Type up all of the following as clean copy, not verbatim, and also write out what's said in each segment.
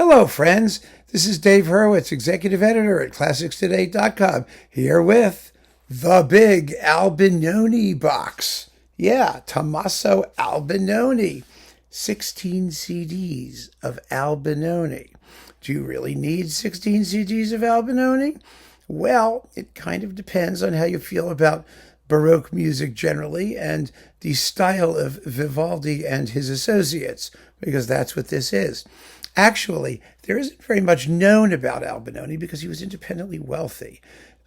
Hello, friends. This is Dave Hurwitz, executive editor at ClassicsToday.com, here with the big Albinoni box. Yeah, Tommaso Albinoni. 16 CDs of Albinoni. Do you really need 16 CDs of Albinoni? Well, it kind of depends on how you feel about Baroque music generally and the style of Vivaldi and his associates, because that's what this is. Actually, there isn't very much known about Albinoni because he was independently wealthy,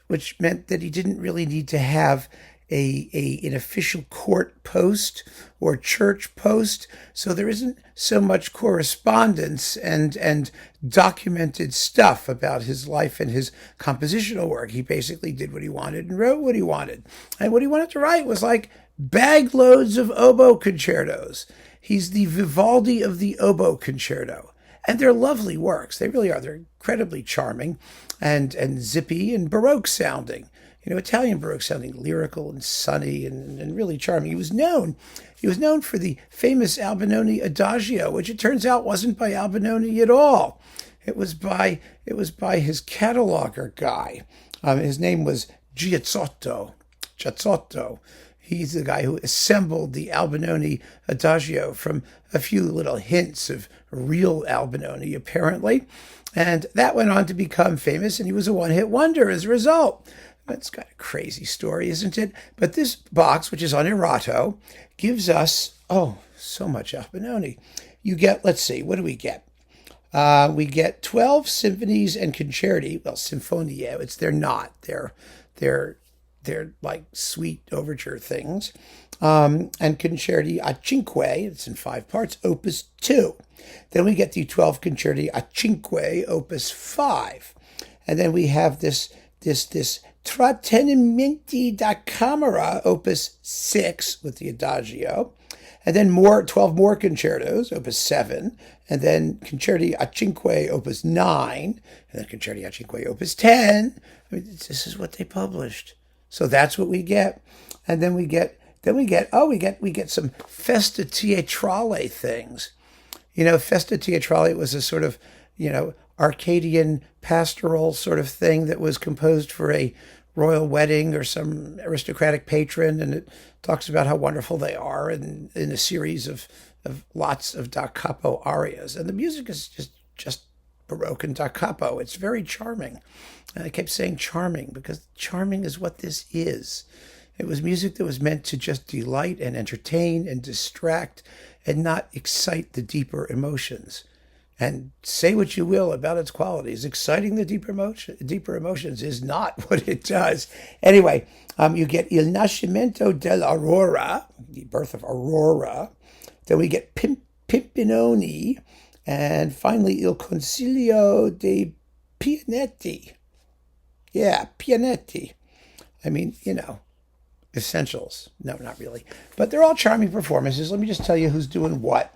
which meant that he didn't really need to have an official court post or church post. So there isn't so much correspondence and documented stuff about his life and his compositional work. He basically did what he wanted and wrote what he wanted. And what he wanted to write was like bag loads of oboe concertos. He's the Vivaldi of the oboe concerto. And they're lovely works. They really are. They're incredibly charming and zippy and Baroque sounding. You know, Italian Baroque sounding, lyrical and sunny and really charming. He was known for the famous Albinoni Adagio, which it turns out wasn't by Albinoni at all. It was by his cataloger guy. His name was Giazzotto. He's the guy who assembled the Albinoni Adagio from a few little hints of real Albinoni, apparently. And that went on to become famous, and he was a one-hit wonder as a result. That's kind of a crazy story, isn't it? But this box, which is on Erato, gives us, so much Albinoni. You get, let's see, what do we get? We get 12 symphonies and concerti. Well, sinfonie, they're not. They're like sweet overture things. And concerti a cinque, it's in 5 parts, opus 2. Then we get the 12 concerti a cinque, opus 5. And then we have this Trattenimenti da Camera, opus 6 with the Adagio. And then 12 more concertos, opus 7. And then concerti a cinque, opus 9. And then concerti a cinque, opus 10. I mean, this is what they published. So that's what we get. And then we get some Festa Teatrale things. You know, Festa Teatrale was a sort of, Arcadian pastoral sort of thing that was composed for a royal wedding or some aristocratic patron, and it talks about how wonderful they are in a series of lots of da capo arias. And the music is just Baroque and da capo. It's very charming. And I kept saying charming because charming is what this is. It was music that was meant to just delight and entertain and distract and not excite the deeper emotions. And say what you will about its qualities, exciting the deeper emotions is not what it does. Anyway, you get Il Nascimento dell'Aurora, the birth of Aurora. Then we get Pimpinoni. And finally, Il Consiglio dei Pianetti. Yeah, Pianetti. I mean, essentials. No, not really. But they're all charming performances. Let me just tell you who's doing what.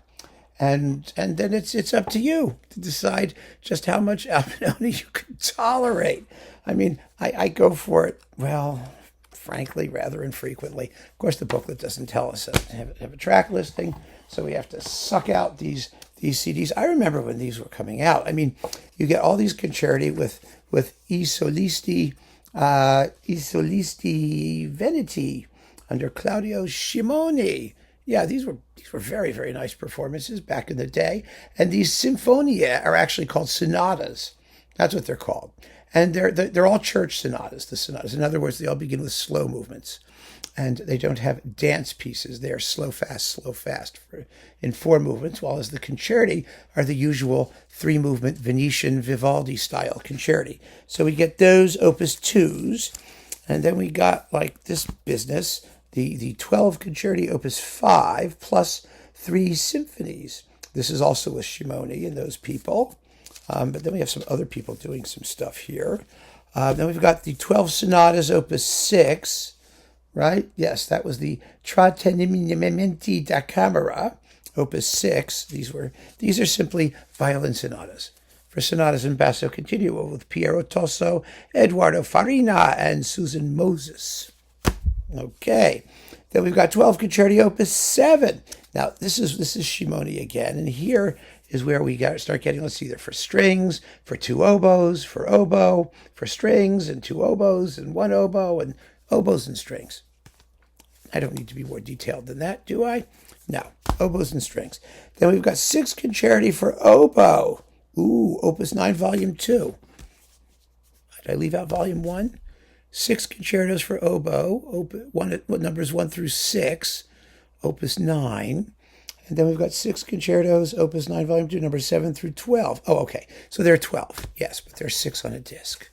And then it's up to you to decide just how much Albinoni you can tolerate. I mean, I go for it, well, frankly, rather infrequently. Of course, the booklet doesn't tell us to have a track listing, so we have to suck out these CDs. I remember when these were coming out. I mean, you get all these concerti with I Solisti Veneti under Claudio Scimone. Yeah, these were very, very nice performances back in the day. And these sinfonie are actually called sonatas. That's what they're called. And they're all church sonatas, the sonatas. In other words, they all begin with slow movements. And they don't have dance pieces. They're slow, fast in 4 movements, while as the concerti are the usual 3-movement Venetian Vivaldi style concerti. So we get those opus 2s. And then we got like this business, the 12 concerti opus 5 plus 3 symphonies. This is also with Scimone and those people. But then we have some other people doing some stuff here. Then we've got the 12 sonatas opus 6, right? Yes, that was the Trattenimenti da Camera, opus 6. These are simply violin sonatas. For sonatas in basso continuo with Piero Tosso, Eduardo Farina, and Susan Moses. Okay. Then we've got 12 concerti opus 7. Now, this is Scimone again, and here is where we start getting, let's see, they're for strings, for two oboes, for oboe, for strings, and two oboes, and one oboe, and oboes and strings. I don't need to be more detailed than that, do I? No, oboes and strings. Then we've got 6 concerti for oboe. Ooh, Opus 9, Volume 2. Did I leave out Volume 1? 6 concertos for oboe, numbers 1 through 6, Opus 9. And then we've got 6 concertos, Opus 9, Volume 2, numbers 7 through 12. Oh, okay. So there are 12, yes, but there's 6 on a disc.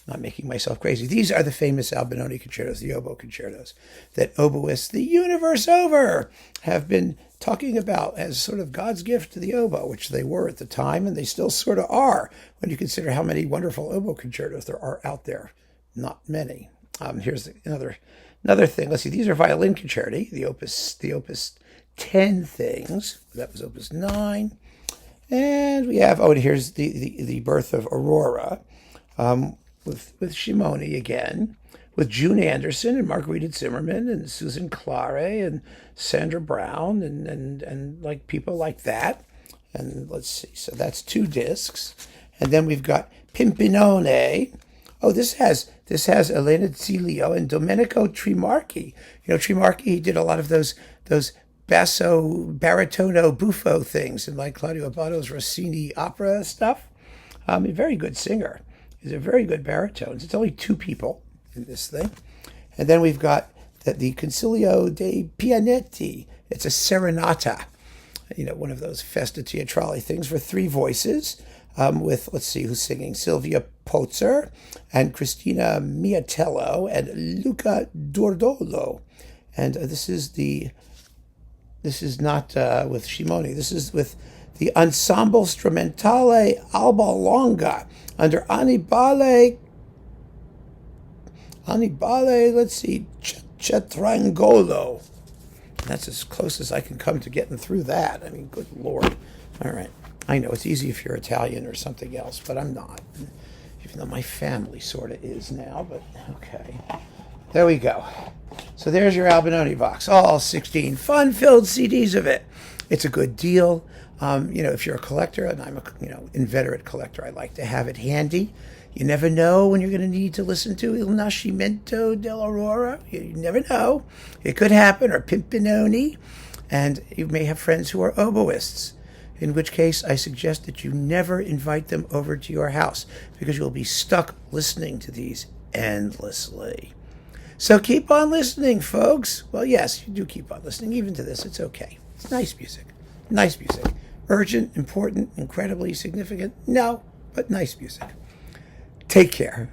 I'm not making myself crazy. These are the famous Albinoni concertos, the oboe concertos, that oboists the universe over have been talking about as sort of God's gift to the oboe, which they were at the time, and they still sort of are when you consider how many wonderful oboe concertos there are out there. Not many. Here's another thing. Let's see. These are violin concerti, the Opus 10 things. That was Opus 9. And we have, and here's the birth of Aurora, with Scimone again, with June Anderson and Margarita Zimmerman and Susan Clare and Sandra Brown and like people like that. And let's see. So that's 2 discs. And then we've got Pimpinone. Oh, this has Elena Zilio and Domenico Trimarchi. You know, Trimarchi, he did a lot of those baritono buffo things in like Claudio Abbato's Rossini opera stuff. A very good singer. He's a very good baritone. It's only 2 people in this thing. And then we've got the Concilio dei Pianetti. It's a serenata, you know, one of those festa teatrali things for 3 voices, with, let's see who's singing, Silvia Pozzer and Cristina Miatello and Luca Dordolo. And this is not with Scimone. This is with the Ensemble Strumentale Alba Longa under Annibale, let's see, Cetrangolo. That's as close as I can come to getting through that. I mean, good Lord. All right. I know it's easy if you're Italian or something else, but I'm not. Even though my family sort of is now, but okay. There we go. So there's your Albinoni box. All 16 fun-filled CDs of it. It's a good deal. You know, if you're a collector, and I'm a inveterate collector, I like to have it handy. You never know when you're going to need to listen to Il Nascimento dell'Aurora. You never know. It could happen, or Pimpinoni. And you may have friends who are oboists, in which case I suggest that you never invite them over to your house because you'll be stuck listening to these endlessly. So keep on listening, folks. Well, yes, you do keep on listening, even to this. It's okay. It's nice music. Nice music. Urgent, important, incredibly significant? No, but nice music. Take care.